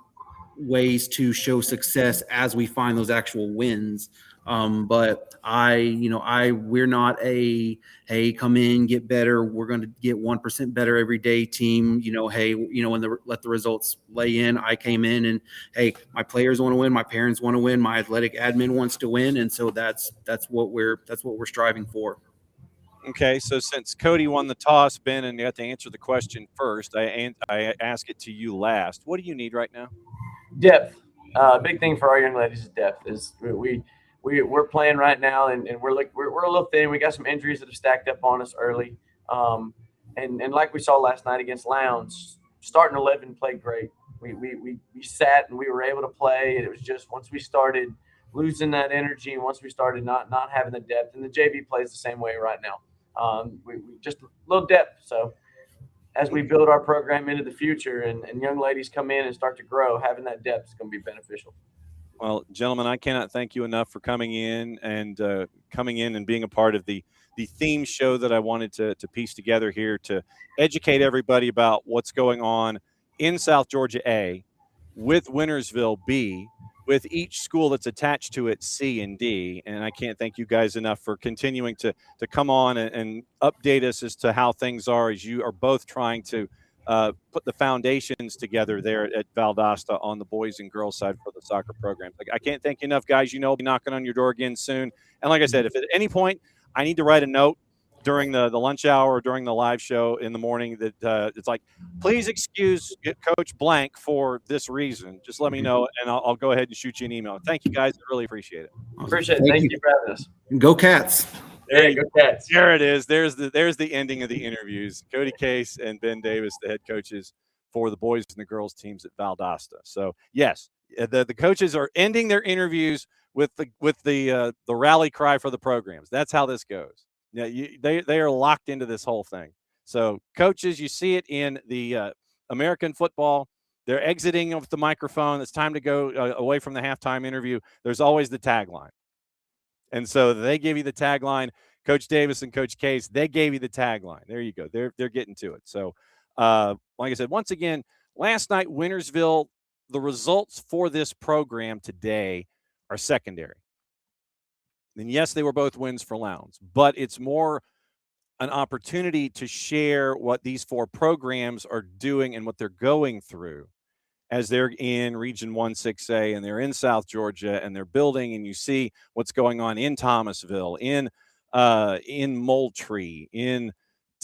ways to show success as we find those actual wins. But we're not a, hey, come in, get better. We're going to get 1% better every day team. Let the results lay in. I came in and, hey, my players want to win. My parents want to win. My athletic admin wants to win. And so that's what we're striving for. Okay, so since Cody won the toss, Ben, and you have to answer the question first, I ask it to you last. What do you need right now? Depth. Big thing for our young ladies is depth. We're playing right now, and we're a little thin. We got some injuries that have stacked up on us early, and like we saw last night against Lowndes, starting 11 played great. We sat and we were able to play, and it was just once we started losing that energy, and once we started not having the depth, and the JV plays the same way right now. We just a little depth. So as we build our program into the future and young ladies come in and start to grow, having that depth is going to be beneficial. Well, gentlemen, I cannot thank you enough for coming in and being a part of the theme show that I wanted to piece together here to educate everybody about what's going on in South Georgia A, with Winnersville B, with each school that's attached to it, C and D. And I can't thank you guys enough for continuing to come on and update us as to how things are, as you are both trying to put the foundations together there at Valdosta on the boys and girls side for the soccer program. I can't thank you enough, guys. I'll be knocking on your door again soon. And like I said, if at any point I need to write a note during the lunch hour or during the live show in the morning that it's like, please excuse Coach Blank for this reason, just let me know, and I'll go ahead and shoot you an email. Thank you, guys. I really appreciate it. Appreciate it. Thank you for having us. Go Cats. There you go, Cats. There it is. There's the ending of the interviews. Cody Case and Ben Davis, the head coaches for the boys and the girls teams at Valdosta. So yes, the coaches are ending their interviews with the rally cry for the programs. That's how this goes. Yeah, they are locked into this whole thing. So coaches, you see it in the American football. They're exiting with the microphone. It's time to go away from the halftime interview. There's always the tagline. And so they give you the tagline. Coach Davis and Coach Case, they gave you the tagline. There you go. They're getting to it. So, like I said, once again, last night, Winnersville, the results for this program today are secondary. And yes, they were both wins for Lowndes, but it's more an opportunity to share what these 4 programs are doing and what they're going through as they're in Region 1-6A and they're in South Georgia and they're building, and you see what's going on in Thomasville, in Moultrie, in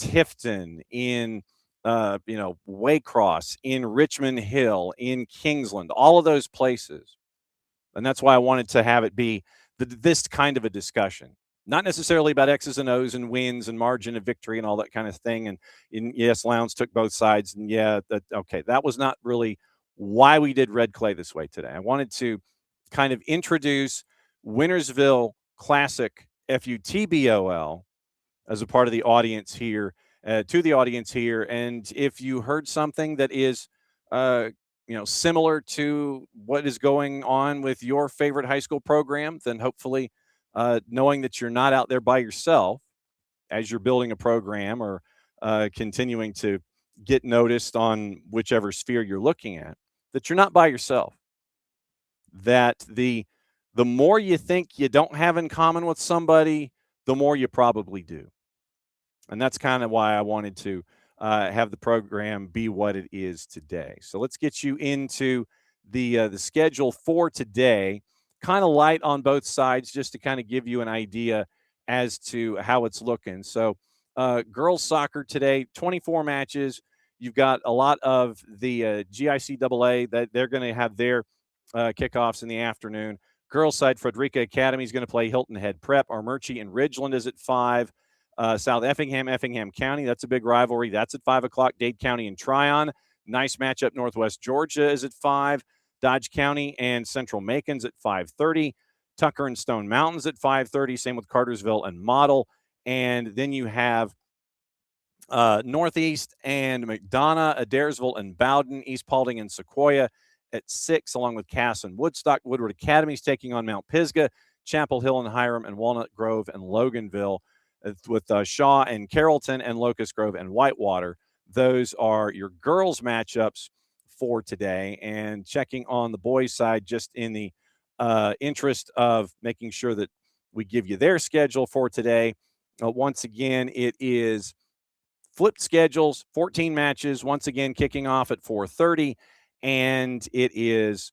Tifton, in Waycross, in Richmond Hill, in Kingsland, all of those places. And that's why I wanted to have it be this kind of a discussion, not necessarily about X's and O's and wins and margin of victory and all that kind of thing. And yes, Lowndes took both sides. And that was not really why we did Red Clay this way today. I wanted to kind of introduce Winnersville Classic FUTBOL as a part of the audience here, to the audience here. And if you heard something that is, similar to what is going on with your favorite high school program, then hopefully knowing that you're not out there by yourself as you're building a program or continuing to get noticed on whichever sphere you're looking at, that you're not by yourself, that the more you think you don't have in common with somebody, the more you probably do. And that's kind of why I wanted to have the program be what it is today. So let's get you into the schedule for today, kind of light on both sides, just to kind of give you an idea as to how it's looking. So girls soccer today, 24 matches. You've got a lot of the GICAA that they're going to have their kickoffs in the afternoon. Girls side, Frederica Academy is going to play Hilton Head Prep. Armurchie and Ridgeland is at 5. South Effingham County. That's a big rivalry. That's at 5 o'clock. Dade County and Tryon. Nice matchup. Northwest Georgia is at 5. Dodge County and Central Macon's at 5:30. Tucker and Stone Mountains at 5:30. Same with Cartersville and Model. And then you have Northeast and McDonough, Adairsville and Bowden, East Paulding and Sequoia at 6, along with Cass and Woodstock. Woodward Academy's taking on Mount Pisgah, Chapel Hill and Hiram, and Walnut Grove and Loganville, with Shaw and Carrollton and Locust Grove and Whitewater. Those are your girls' matchups for today. And checking on the boys' side, just in the interest of making sure that we give you their schedule for today. Once again, it is flipped schedules, 14 matches, once again kicking off at 4:30, and it is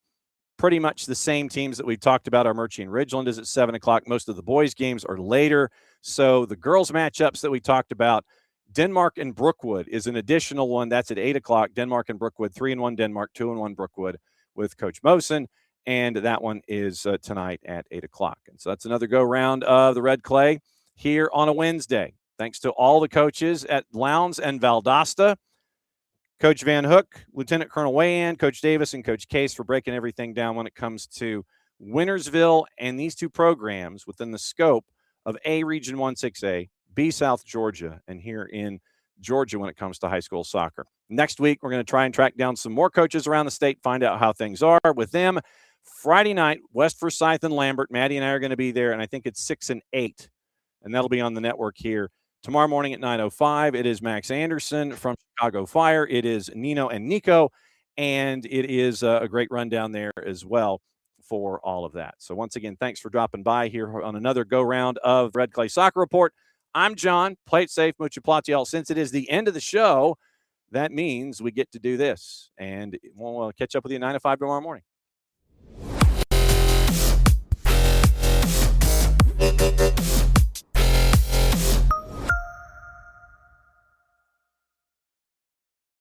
pretty much the same teams that we've talked about. Our Murchie and Ridgeland is at 7 o'clock. Most of the boys' games are later. So the girls' matchups that we talked about, Denmark and Brookwood is an additional one. That's at 8 o'clock. Denmark and Brookwood, 3-1 Denmark, 2-1 Brookwood with Coach Mosen. And that one is tonight at 8 o'clock. And so that's another go-round of the Red Clay here on a Wednesday. Thanks to all the coaches at Lowndes and Valdosta, Coach Van Hook, Lieutenant Colonel Wayan, Coach Davis, and Coach Case for breaking everything down when it comes to Winnersville and these two programs within the scope of A, Region 1-6A, B, South Georgia, and here in Georgia when it comes to high school soccer. Next week, we're going to try and track down some more coaches around the state, find out how things are with them. Friday night, West Forsyth and Lambert. Maddie and I are going to be there, and I think it's 6 and 8, and that'll be on the network here. Tomorrow morning at 9:05, it is Max Anderson from Chicago Fire. It is Nino and Nico, and it is a great rundown there as well for all of that. So once again, thanks for dropping by here on another go-round of Red Clay Soccer Report. I'm John. Play it safe. Mucho platiel. Since it is the end of the show, that means we get to do this, and we'll catch up with you at 9 to 5 tomorrow morning.